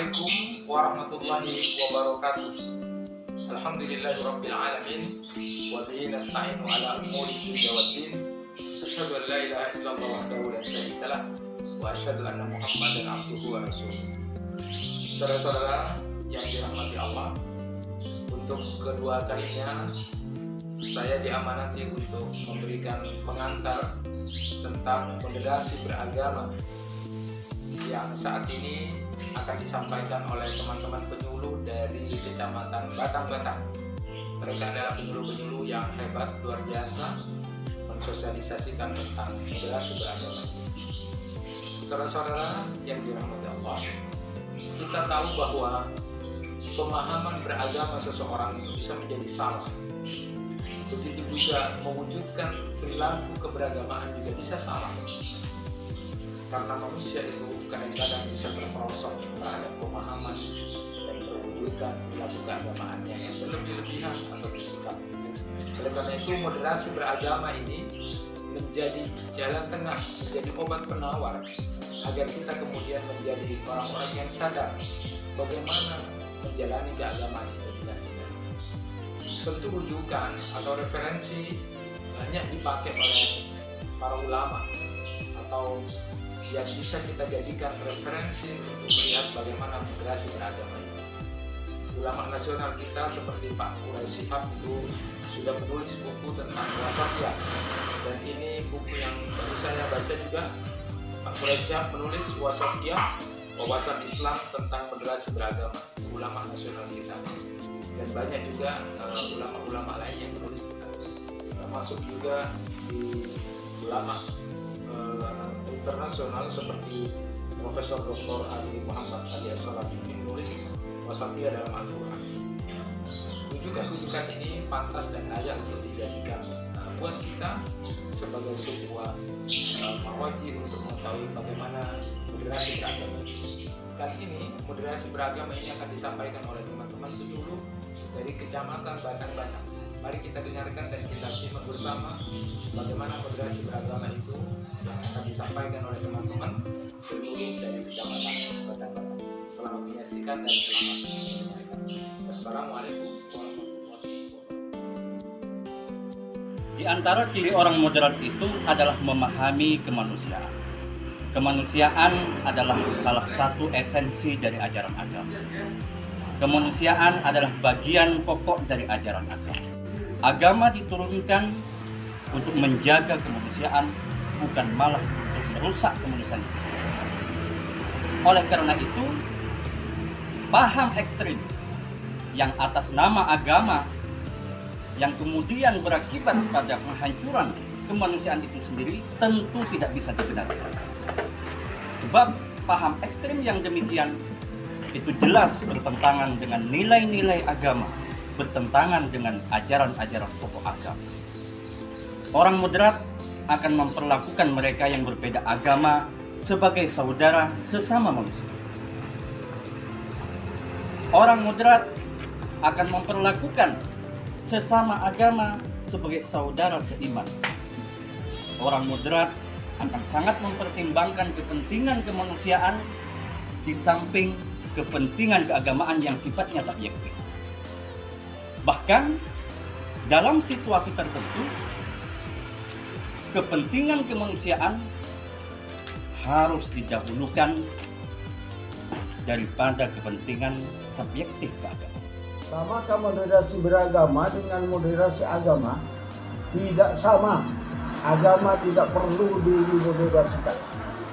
Assalamualaikum warahmatullahi wabarakatuh. Alhamdulillahirabbil alamin wa bihi nasta'inu ala umuri dunya waddin. Asyhadu an la ilaha illallah wahdahu la syarika lah wa asyhadu anna Muhammadan abduhu wa rasuluh. Saudara-saudara yang dirahmati Allah, untuk kedua kalinya saya diamanati untuk memberikan pengantar tentang moderasi beragama yang saat ini akan disampaikan oleh teman-teman penyuluh dari Kecamatan Batang-Batang. Mereka adalah penyuluh-penyuluh yang hebat, luar biasa, mensosialisasikan tentang moderasi beragama. Saudara-saudara yang dirahmati Allah, kita tahu bahwa pemahaman beragama seseorang itu bisa menjadi salah. Begitu juga mewujudkan perilaku keberagamaan juga bisa salah. Karena manusia itu kadang-kadang bisa terperosok terhadap pemahaman dan perwujudan perilaku keagamaannya yang berlebih-lebihan atau bersikap. Oleh karena itu, moderasi beragama ini menjadi jalan tengah, menjadi obat penawar agar kita kemudian menjadi orang-orang yang sadar bagaimana menjalani keagamaan itu dengan benar. Tentu rujukan atau referensi banyak dipakai oleh para ulama atau yang bisa kita jadikan referensi untuk melihat bagaimana moderasi beragama ini. Ulama nasional kita seperti Pak Quraisy Shihab itu sudah menulis buku tentang wasatiyah, dan ini buku yang baru saya baca juga. Pak Quraisy Shihab menulis wasatiyah, wawasan Islam tentang moderasi beragama, ulama nasional kita, dan banyak juga ulama-ulama lain yang menulis tentang itu. Termasuk juga di ulama internasional seperti Profesor Dr. Ali Muhammad Al-Salafi menulis wasatiyah dalam Al-Quran. Rujukan-rujukan ini pantas dan layak untuk dijadikan buat kita sebagai sebuah mawajib untuk mengetahui bagaimana moderasi beragama. Kali ini moderasi beragama ini akan disampaikan oleh teman-teman penyuluh dari Kecamatan Batang-Batang. Mari kita dengarkan dan kita simak bersama bagaimana moderasi beragama itu yang akan disampaikan oleh teman-teman penyuluh dari Kecamatan Batang-Batang. Selamat menyaksikan dan selamat menyaksikan. Assalamualaikum warahmatullahi wabarakatuh. Di antara ciri orang moderat itu adalah memahami kemanusiaan. Kemanusiaan adalah salah satu esensi dari ajaran agama. Kemanusiaan adalah bagian pokok dari ajaran agama. Agama diturunkan untuk menjaga kemanusiaan, bukan malah untuk merusak kemanusiaan itu. Oleh karena itu, paham ekstrim yang atas nama agama yang kemudian berakibat pada penghancuran kemanusiaan itu sendiri tentu tidak bisa dibenarkan. Sebab paham ekstrim yang demikian itu jelas bertentangan dengan nilai-nilai agama, bertentangan dengan ajaran-ajaran pokok agama. Orang moderat akan memperlakukan mereka yang berbeda agama sebagai saudara sesama manusia. Orang moderat akan memperlakukan sesama agama sebagai saudara seiman. Orang moderat akan sangat mempertimbangkan kepentingan kemanusiaan di samping kepentingan keagamaan yang sifatnya subjektif. Bahkan dalam situasi tertentu, kepentingan kemanusiaan harus didahulukan daripada kepentingan subjektif keagamaan. Maka moderasi beragama dengan moderasi agama tidak sama. Agama tidak perlu dimoderasikan,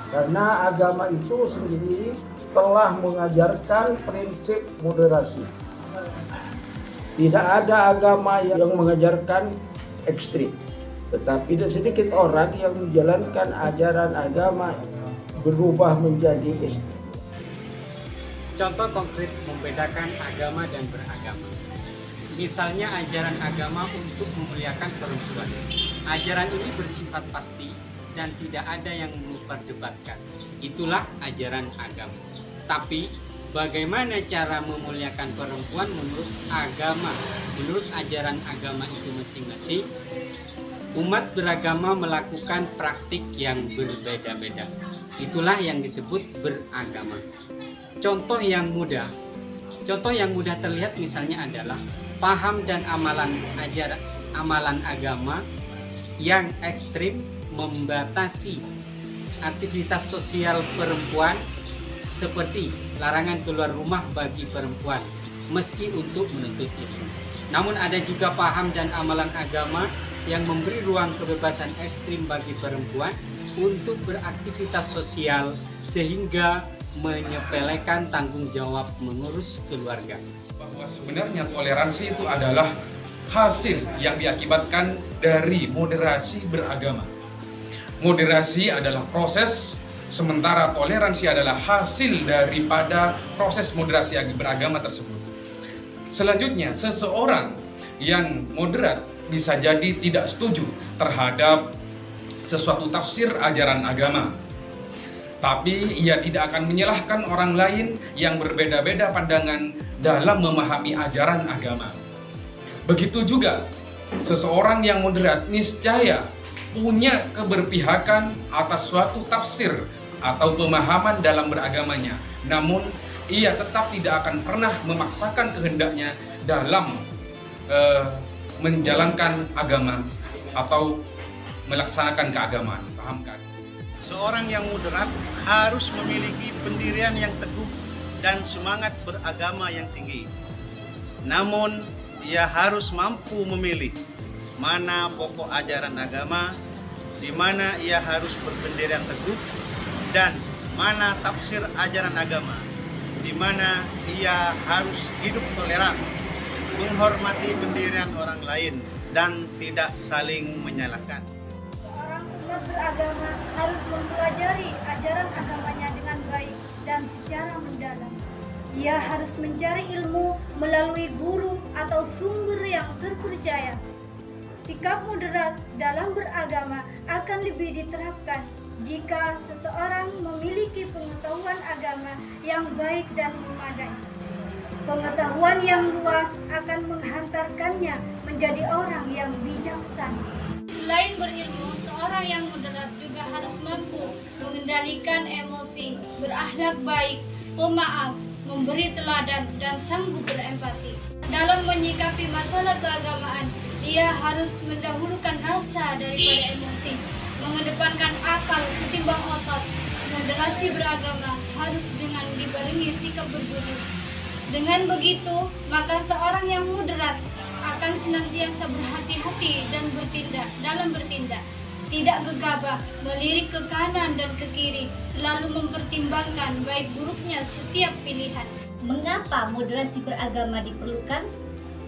karena agama itu sendiri telah mengajarkan prinsip moderasi. Tidak ada agama yang mengajarkan ekstrim, tetapi ada sedikit orang yang menjalankan ajaran agama berubah menjadi ekstrim. Contoh konkret membedakan agama dan beragama. Misalnya ajaran agama untuk memuliakan perempuan. Ajaran ini bersifat pasti dan tidak ada yang memperdebatkan. Itulah ajaran agama. Tapi bagaimana cara memuliakan perempuan menurut agama, menurut ajaran agama itu masing-masing? Umat beragama melakukan praktik yang berbeda-beda. Itulah yang disebut beragama. contoh yang mudah terlihat misalnya adalah paham dan amalan agama yang ekstrim membatasi aktivitas sosial perempuan seperti larangan keluar rumah bagi perempuan meski untuk menuntut ilmu. Namun ada juga paham dan amalan agama yang memberi ruang kebebasan ekstrim bagi perempuan untuk beraktivitas sosial sehingga menyepelekan tanggung jawab mengurus keluarga. Bahwa sebenarnya toleransi itu adalah hasil yang diakibatkan dari moderasi beragama. Moderasi adalah proses, sementara toleransi adalah hasil daripada proses moderasi beragama tersebut. Selanjutnya, seseorang yang moderat bisa jadi tidak setuju terhadap sesuatu tafsir ajaran agama. Tapi ia tidak akan menyalahkan orang lain yang berbeda-beda pandangan dalam memahami ajaran agama. Begitu juga, seseorang yang moderat niscaya punya keberpihakan atas suatu tafsir atau pemahaman dalam beragamanya. Namun, ia tetap tidak akan pernah memaksakan kehendaknya dalam menjalankan agama atau melaksanakan keagamaan. Pahamkan? Seorang yang moderat harus memiliki pendirian yang teguh dan semangat beragama yang tinggi. Namun, ia harus mampu memilih mana pokok ajaran agama, di mana ia harus berpendirian teguh, dan mana tafsir ajaran agama, di mana ia harus hidup toleran, menghormati pendirian orang lain, dan tidak saling menyalahkan. Seorang umat beragama harus mempelajari ajaran agamanya dengan baik dan secara mendalam. Ia harus mencari ilmu melalui guru atau sumber yang terpercaya. Sikap moderat dalam beragama akan lebih diterapkan jika seseorang memiliki pengetahuan agama yang baik dan memadai. Pengetahuan yang luas akan menghantarkannya menjadi orang yang bijaksana. Selain berilmu, seorang yang moderat juga harus mampu mengendalikan emosi, berakhlak baik, pemaaf, memberi teladan, dan sanggup berempati. Dalam menyikapi masalah keagamaan, ia harus mendahulukan rasa daripada emosi, mengedepankan akal ketimbang otot. Moderasi beragama harus dengan dibarengi sikap berbudi. Dengan begitu, maka seorang yang moderat akan senantiasa berhati-hati dan bertindak, tidak gegabah, melirik ke kanan dan ke kiri, selalu mempertimbangkan baik buruknya setiap pilihan. Mengapa moderasi beragama diperlukan?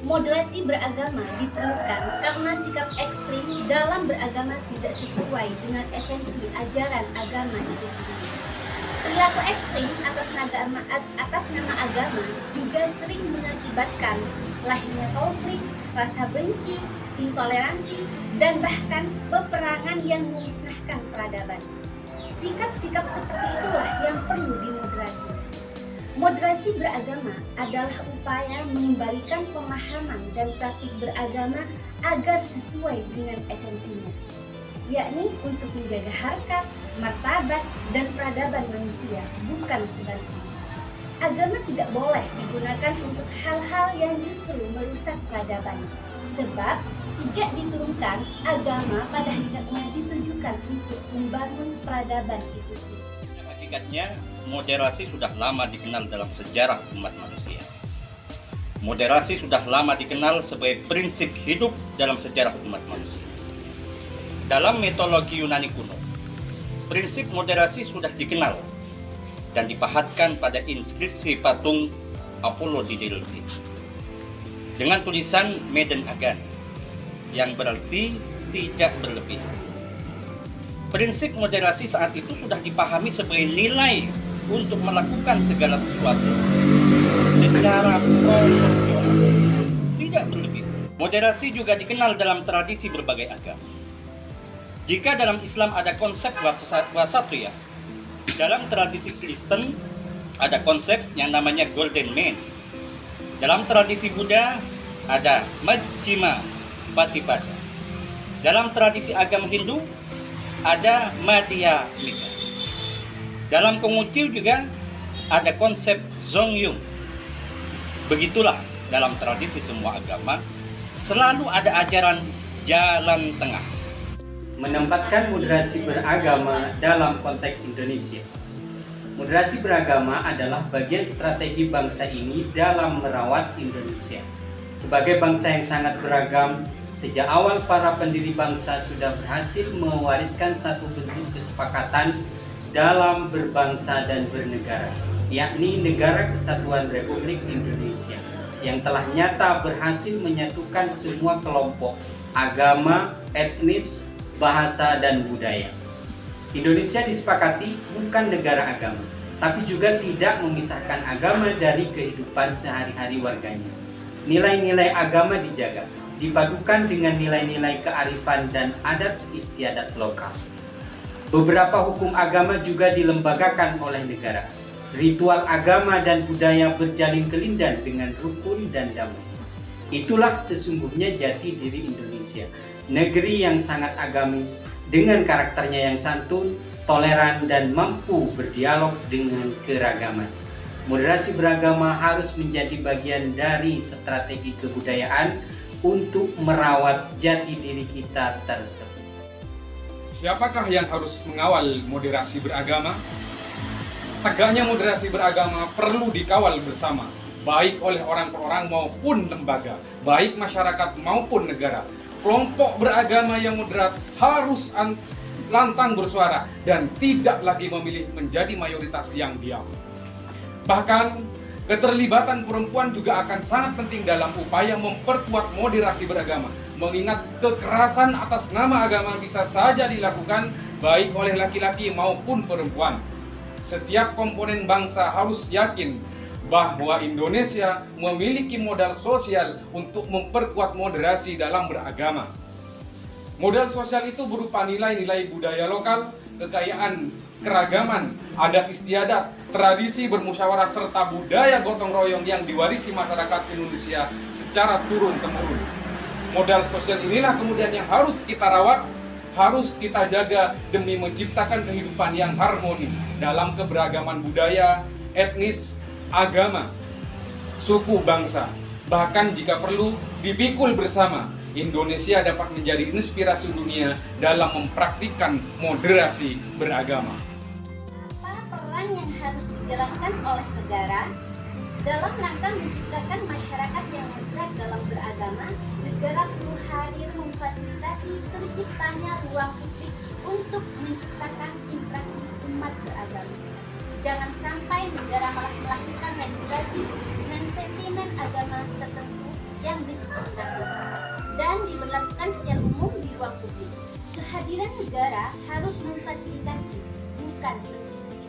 Moderasi beragama diperlukan karena sikap ekstrim dalam beragama tidak sesuai dengan esensi ajaran agama itu sendiri. Perilaku ekstrim atas nama agama juga sering mengakibatkan lahirnya konflik, rasa benci, intoleransi, dan bahkan peperangan yang memusnahkan peradaban. Sikap-sikap seperti itulah yang perlu dimoderasi. Moderasi beragama adalah upaya mengembalikan pemahaman dan praktik beragama agar sesuai dengan esensinya, yakni untuk menjaga harkat, martabat, dan peradaban manusia, bukan sebaliknya. Agama tidak boleh digunakan untuk hal-hal yang justru merusak peradaban, sebab sejak diturunkan, agama pada hakikatnya ditujukan untuk membangun peradaban itu sendiri. Hakikatnya, moderasi sudah lama dikenal dalam sejarah umat manusia. Moderasi sudah lama dikenal sebagai prinsip hidup dalam sejarah umat manusia. Dalam mitologi Yunani kuno, prinsip moderasi sudah dikenal dan dipahatkan pada inskripsi patung Apollo di Delphi dengan tulisan Meden Agan yang berarti tidak berlebihan. Prinsip moderasi saat itu sudah dipahami sebagai nilai untuk melakukan segala sesuatu secara proporsional, tidak berlebihan. Moderasi juga dikenal dalam tradisi berbagai agama. Jika dalam Islam ada konsep wasatiyah, dalam tradisi Kristen ada konsep yang namanya Golden Mean. Dalam tradisi Buddha ada Majjhima Patipada. Dalam tradisi agama Hindu ada Madhya Mika. Dalam Konghucu juga ada konsep Zongyung. Begitulah dalam tradisi semua agama, selalu ada ajaran jalan tengah. Menempatkan moderasi beragama dalam konteks Indonesia. Moderasi beragama adalah bagian strategi bangsa ini dalam merawat Indonesia. Sebagai bangsa yang sangat beragam, sejak awal para pendiri bangsa sudah berhasil mewariskan satu bentuk kesepakatan dalam berbangsa dan bernegara, yakni Negara Kesatuan Republik Indonesia, yang telah nyata berhasil menyatukan semua kelompok, agama, etnis, bahasa, dan budaya. Indonesia disepakati bukan negara agama, tapi juga tidak memisahkan agama dari kehidupan sehari-hari warganya. Nilai-nilai agama dijaga, dipadukan dengan nilai-nilai kearifan dan adat istiadat lokal. Beberapa hukum agama juga dilembagakan oleh negara. Ritual agama dan budaya berjalin kelindan dengan rukun dan damai. Itulah sesungguhnya jati diri Indonesia, negeri yang sangat agamis dengan karakternya yang santun, toleran, dan mampu berdialog dengan keragaman. Moderasi beragama harus menjadi bagian dari strategi kebudayaan untuk merawat jati diri kita tersebut. Siapakah yang harus mengawal moderasi beragama? Tegaknya moderasi beragama perlu dikawal bersama, baik oleh orang per orang maupun lembaga, baik masyarakat maupun negara. Kelompok beragama yang moderat harus lantang bersuara dan tidak lagi memilih menjadi mayoritas yang diam. Bahkan, keterlibatan perempuan juga akan sangat penting dalam upaya memperkuat moderasi beragama, mengingat kekerasan atas nama agama bisa saja dilakukan baik oleh laki-laki maupun perempuan. Setiap komponen bangsa harus yakin bahwa Indonesia memiliki modal sosial untuk memperkuat moderasi dalam beragama. Modal sosial itu berupa nilai-nilai budaya lokal, kekayaan, keragaman, adat istiadat, tradisi bermusyawarah, serta budaya gotong royong yang diwarisi masyarakat Indonesia secara turun-temurun. Modal sosial inilah kemudian yang harus kita rawat, harus kita jaga demi menciptakan kehidupan yang harmoni dalam keberagaman budaya, etnis, agama, suku, bangsa. Bahkan jika perlu dipikul bersama, Indonesia dapat menjadi inspirasi dunia dalam mempraktikkan moderasi beragama. Apa peran yang harus dijalankan oleh negara dalam rangka menciptakan masyarakat yang moderat dalam beragama? Negara perlu hadir memfasilitasi terciptanya ruang publik untuk menciptakan interaksi umat beragama. Jangan sampai negara malah melakukan regulasi dengan sentimen agama tertentu yang disepakati dan diberlakukan secara umum di ruang publik. Kehadiran negara harus memfasilitasi, bukan mendiskriminasi.